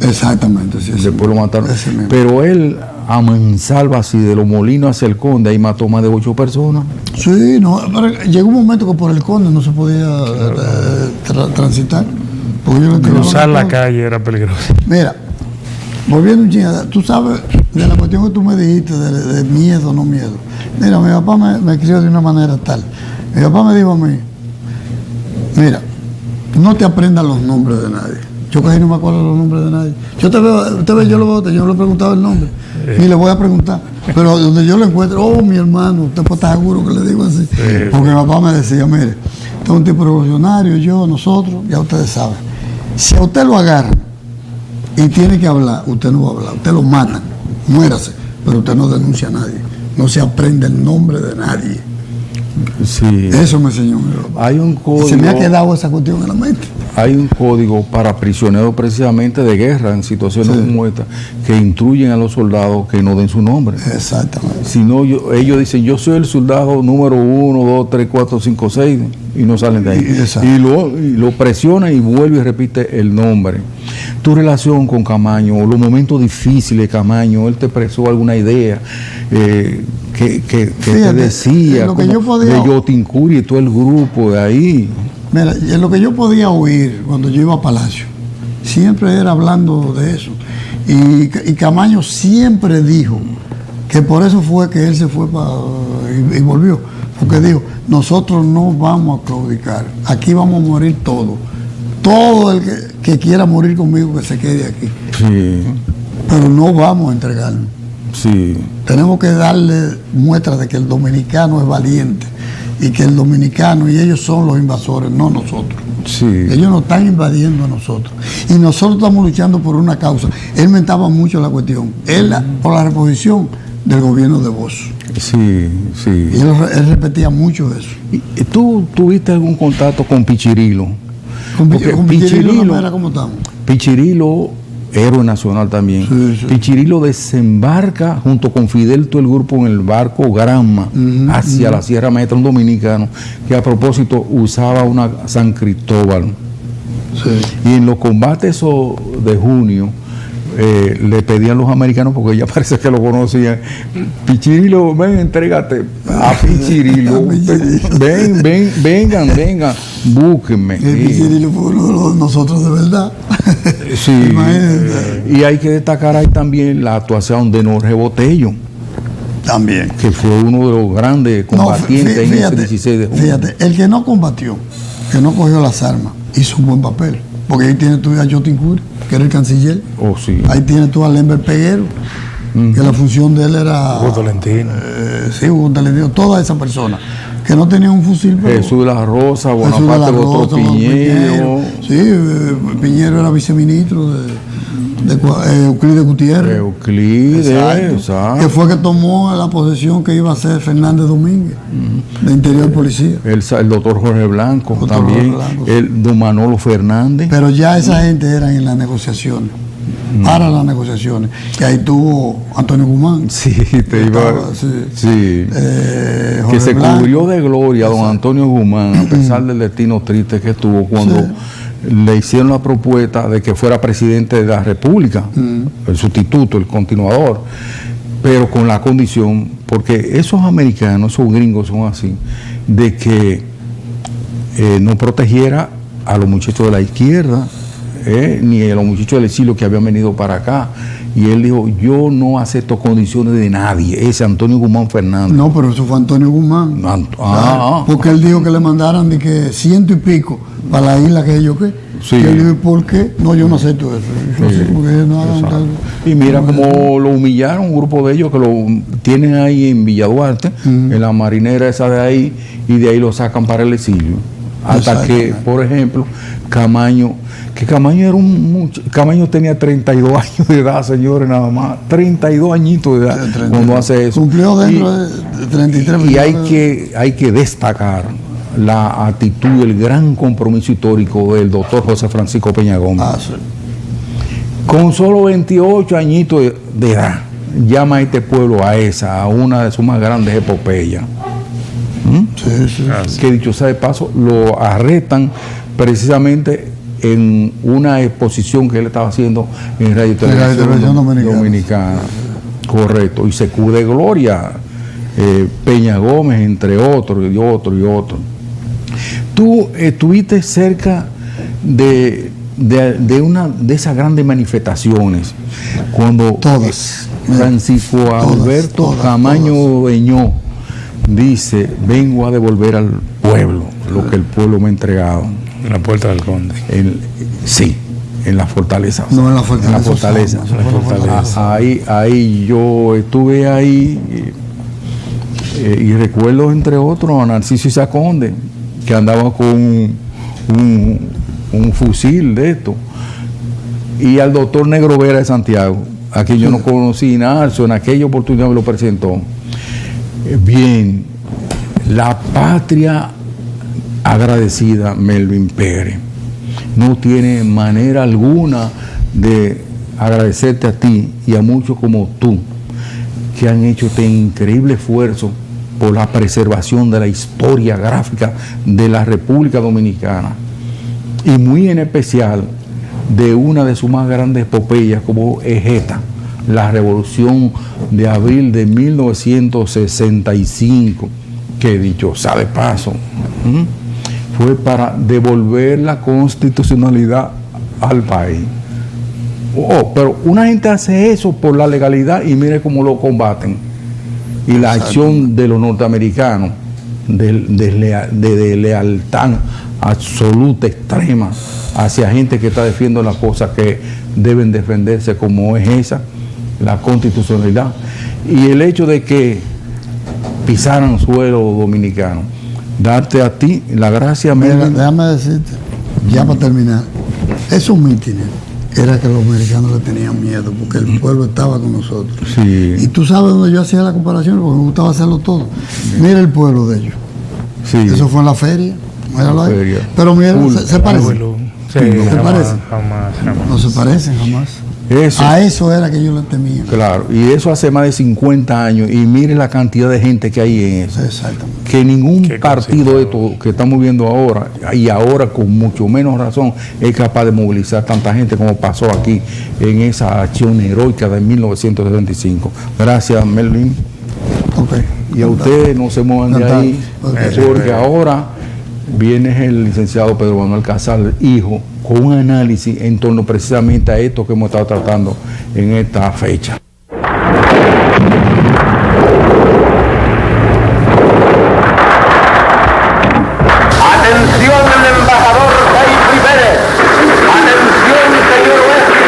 Exactamente, sí. Después lo mataron. Pero él, a mansalva así, de Los Molinos hacia el Conde, ahí mató más de 8 personas. Sí, no, pero llegó un momento que por el Conde no se podía transitar. Cruzar la calle era peligroso. Mira, volviendo un chingo, tú sabes de la cuestión que tú me dijiste, de miedo o no miedo. Mira, mi papá me crió de una manera tal. Mi papá me dijo a mí, mira, no te aprendas los nombres de nadie. Yo casi no me acuerdo los nombres de nadie. Yo te veo, yo no le he preguntado el nombre, ni le voy a preguntar. Pero donde yo lo encuentro, oh, mi hermano, usted puede estar seguro que le digo así. Porque mi papá me decía, mire, usted es un tipo revolucionario, yo, nosotros, ya ustedes saben. Si a usted lo agarran y tiene que hablar, usted no va a hablar, usted lo matan, muérase, pero usted no denuncia a nadie, no se aprende el nombre de nadie. Sí. Eso me enseñó mi papá. Hay un código, y se me ha quedado esa cuestión en la mente. Hay un código para prisioneros precisamente de guerra en situaciones como esta, que instruyen a los soldados que no den su nombre. Exactamente. Si no, ellos dicen, yo soy el soldado número 1, 2, 3, 4, 5, 6, y no salen de ahí. Y lo presionan y vuelve y repite el nombre. Tu relación con Camaño, los momentos difíciles de Camaño, él te expresó alguna idea que te decía, lo que yo podía, de Yotincuri y todo el grupo de ahí. Mira, lo que yo podía oír cuando yo iba a Palacio, siempre era hablando de eso. Y Camaño siempre dijo que por eso fue que él se fue y volvió. Porque dijo, nosotros no vamos a claudicar, aquí vamos a morir todos. Todo el que quiera morir conmigo que se quede aquí. Sí. Pero no vamos a entregarnos. Sí. Tenemos que darle muestras de que el dominicano es valiente y que el dominicano y ellos son los invasores, no nosotros. Sí. Ellos nos están invadiendo a nosotros y nosotros estamos luchando por una causa. Él mentaba mucho la cuestión, él por la reposición del gobierno de Bosch. Sí, sí. Y él repetía mucho eso. ¿Y tú tuviste algún contacto con Pichirilo? Con Pichirilo no era como estamos. Pichirilo, héroe nacional también. Sí, sí. Pichirilo desembarca junto con Fidel, todo el grupo, en el barco Granma hacia la Sierra Maestra, un dominicano que a propósito usaba una San Cristóbal. Sí. Y en los combates de junio le pedían los americanos, porque ya parece que lo conocían, Pichirilo, ven, entrégate a Pichirilo. vengan, búsquenme. Pichirilo fue uno de nosotros de verdad. Sí. Y hay que destacar ahí también la actuación de Jorge Botello. También. Que fue uno de los grandes combatientes en ese 16 de junio. Fíjate, el que no combatió, que no cogió las armas, hizo un buen papel. Porque ahí tienes tú a Yotincuri, que era el canciller. Oh, sí. Ahí tienes tú a Lember Peguero, que la función de él era... Hugo Tolentino. Sí, Hugo Tolentino, todas esas personas que no tenían un fusil. Pero Jesús de la Rosa, Bonaparte Botro Piñero. Sí, Piñero era viceministro de Euclides Gutiérrez. Euclides, exacto. Que fue que tomó la posesión que iba a ser Fernández Domínguez, de Interior Policía. El doctor Jorge Blanco también, el don Manolo Fernández. Pero ya esa gente era en las negociaciones. para las negociaciones. Y ahí tuvo Antonio Guzmán. Sí, que se Blanco. cubrió de gloria don Antonio Guzmán, a pesar del destino triste que tuvo cuando le hicieron la propuesta de que fuera presidente de la República, el sustituto, el continuador, pero con la condición, porque esos americanos, esos gringos son así, de que no protegiera a los muchachos de la izquierda, ni a los muchachos del exilio que habían venido para acá. Y él dijo, yo no acepto condiciones de nadie. Ese Antonio Guzmán Fernández. No, pero eso fue Antonio Guzmán. Porque él dijo que le mandaran de que 100 y pico para la isla que yo qué. Sí. Y él dijo, ¿por qué? No, yo no acepto eso. Y mira cómo lo humillaron un grupo de ellos que lo tienen ahí en Villa Duarte, en la marinera esa de ahí, y de ahí lo sacan para el exilio. Hasta que, por ejemplo, Camaño era Camaño tenía 32 años de edad, señores, nada más. 32 añitos de edad cuando hace eso. Cumplió dentro de 33 y hay que destacar la actitud, el gran compromiso histórico del doctor José Francisco Peña Gómez. Con solo 28 añitos de edad, llama a este pueblo a una de sus más grandes epopeyas. Que dicho sea de paso, lo arrestan precisamente en una exposición que él estaba haciendo en Radio y Televisión Dominicana. Correcto, y se cubre de gloria, Peña Gómez, entre otros, y otros. Tú estuviste cerca de esas grandes manifestaciones, cuando Francisco Alberto Camaño Beñó dice, vengo a devolver al pueblo lo que el pueblo me ha entregado. En la Puerta del Conde. En la fortaleza. No, en la fortaleza. Ahí yo estuve ahí y recuerdo, entre otros, a Narciso Isaconde, que andaba con un fusil de esto, y al doctor Negro Vera de Santiago, a quien yo no conocí, Narso, en aquella oportunidad me lo presentó. Bien, la patria agradecida, Melvin Pérez, no tiene manera alguna de agradecerte a ti y a muchos como tú, que han hecho este increíble esfuerzo por la preservación de la historia gráfica de la República Dominicana, y muy en especial de una de sus más grandes epopeyas, como es esta, la Revolución de abril de 1965, que dicho sea de paso, fue para devolver la constitucionalidad al país. Pero una gente hace eso por la legalidad y mire cómo lo combaten. Y la acción de los norteamericanos, de lealtad absoluta, extrema, hacia gente que está defendiendo las cosas que deben defenderse, como es esa, la constitucionalidad, y el hecho de que pisaran suelo dominicano. Darte a ti la gracia. Déjame decirte, ya para terminar, esos mítines era que los americanos le tenían miedo, porque el pueblo estaba con nosotros. Y tú sabes dónde yo hacía la comparación, porque me gustaba hacerlo todo. Mira el pueblo de ellos. Eso fue en la feria. Pero mira, se parecen. ¿Se parecen? Jamás. No se parecen jamás. A eso era que yo le temía. Claro, y eso hace más de 50 años, y mire la cantidad de gente que hay en eso. Exactamente. Que ningún partido de esto que estamos viendo ahora, y ahora con mucho menos razón, es capaz de movilizar tanta gente como pasó aquí en esa acción heroica de 1975. Gracias, Melvin. Y a ustedes no se muevan de ahí, porque ahora viene el licenciado Pedro Manuel Casal, hijo, con un análisis en torno precisamente a esto que hemos estado tratando en esta fecha. Atención, el embajador David Pérez. Atención, señor Wesley.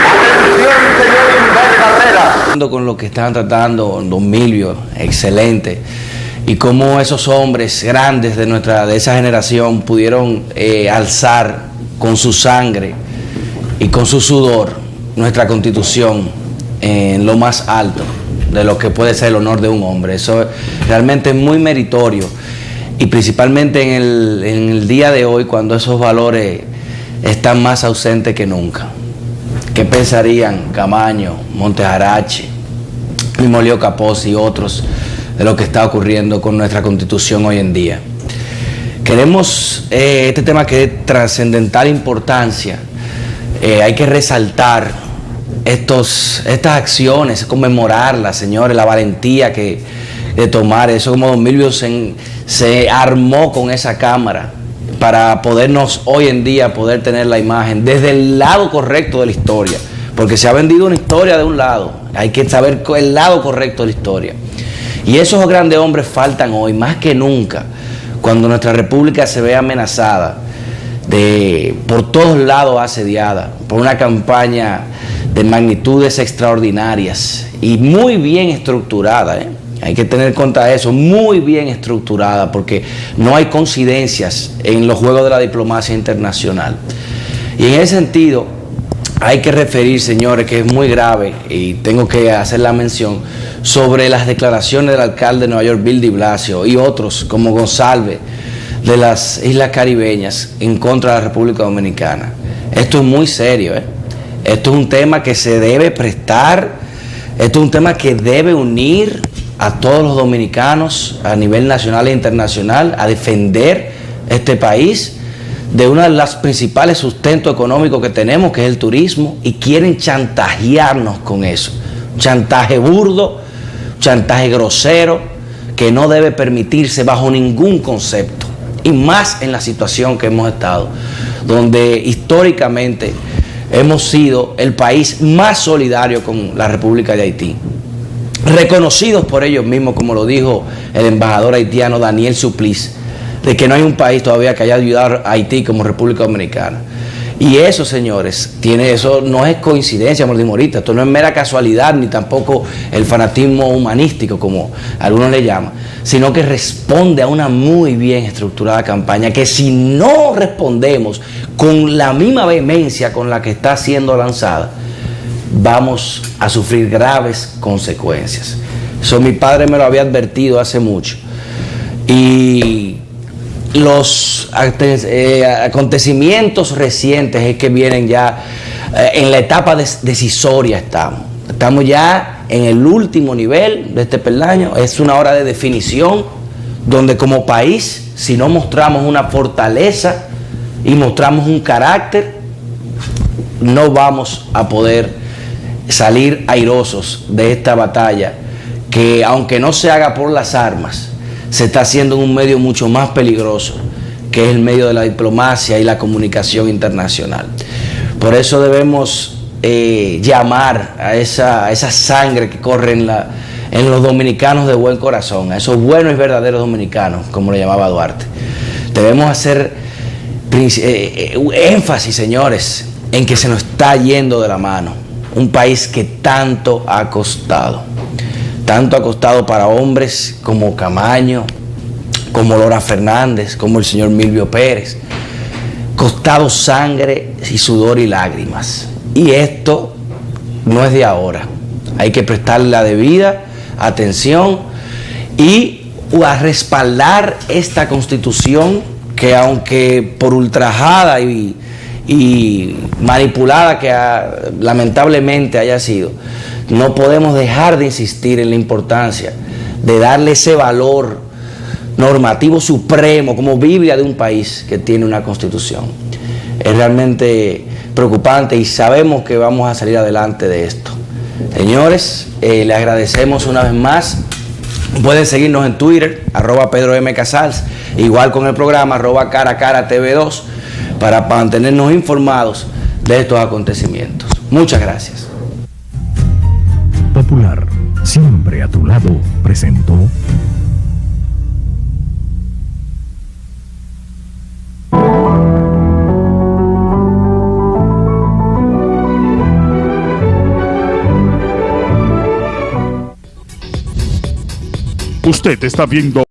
Atención, señor Inver Barrera. Con lo que estaban tratando Don Milvio, excelente. Y cómo esos hombres grandes de esa generación pudieron alzar con su sangre y con su sudor nuestra Constitución en lo más alto de lo que puede ser el honor de un hombre. Eso es realmente muy meritorio, y principalmente en el día de hoy, cuando esos valores están más ausentes que nunca. ¿Qué pensarían Camaño, Montejarache, mismo Leo Capós y otros de lo que está ocurriendo con nuestra Constitución hoy en día? Queremos este tema que es de trascendental importancia. Hay que resaltar estas acciones, conmemorarlas, señores, la valentía de tomar eso, como Don Milvio se armó con esa cámara para podernos hoy en día poder tener la imagen desde el lado correcto de la historia, porque se ha vendido una historia de un lado, hay que saber el lado correcto de la historia. Y esos grandes hombres faltan hoy más que nunca, cuando nuestra república se ve amenazada, por todos lados asediada, por una campaña de magnitudes extraordinarias y muy bien estructurada, Hay que tener en cuenta eso, muy bien estructurada, porque no hay coincidencias en los juegos de la diplomacia internacional. Y en ese sentido, hay que referir, señores, que es muy grave, y tengo que hacer la mención, sobre las declaraciones del alcalde de Nueva York, Bill de Blasio, y otros, como González, de las Islas Caribeñas, en contra de la República Dominicana. Esto es muy serio, Esto es un tema que se debe prestar, esto es un tema que debe unir a todos los dominicanos a nivel nacional e internacional a defender este país de uno de los principales sustentos económicos que tenemos, que es el turismo, y quieren chantajearnos con eso. Chantaje burdo, chantaje grosero, que no debe permitirse bajo ningún concepto, y más en la situación que hemos estado, donde históricamente hemos sido el país más solidario con la República de Haití, reconocidos por ellos mismos, como lo dijo el embajador haitiano Daniel Suplice, de que no hay un país todavía que haya ayudado a Haití como República Dominicana. Y eso, señores, eso no es coincidencia, como dijimos ahorita, esto no es mera casualidad, ni tampoco el fanatismo humanístico, como algunos le llaman, sino que responde a una muy bien estructurada campaña, que si no respondemos con la misma vehemencia con la que está siendo lanzada, vamos a sufrir graves consecuencias. Eso mi padre me lo había advertido hace mucho. Y los acontecimientos recientes es que vienen ya en la etapa decisoria. Estamos ya en el último nivel de este peldaño. Es una hora de definición donde como país, si no mostramos una fortaleza y mostramos un carácter, no vamos a poder salir airosos de esta batalla, que aunque no se haga por las armas, se está haciendo en un medio mucho más peligroso, que es el medio de la diplomacia y la comunicación internacional. Por eso debemos llamar a esa sangre que corre en los dominicanos de buen corazón, a esos buenos y verdaderos dominicanos, como le llamaba Duarte. Debemos hacer énfasis, señores, en que se nos está yendo de la mano un país que tanto ha costado para hombres como Camaño, como Lora Fernández, como el señor Milvio Pérez, costado sangre y sudor y lágrimas. Y esto no es de ahora, hay que prestarle la debida atención y a respaldar esta Constitución que, aunque por ultrajada y manipulada que lamentablemente haya sido, no podemos dejar de insistir en la importancia de darle ese valor normativo supremo como Biblia de un país que tiene una Constitución. Es realmente preocupante y sabemos que vamos a salir adelante de esto. Señores, le agradecemos una vez más. Pueden seguirnos en Twitter, @PedroMCasals, igual con el programa @CaraCaraTV2, para mantenernos informados de estos acontecimientos. Muchas gracias. Popular, siempre a tu lado, presentó Usted está viendo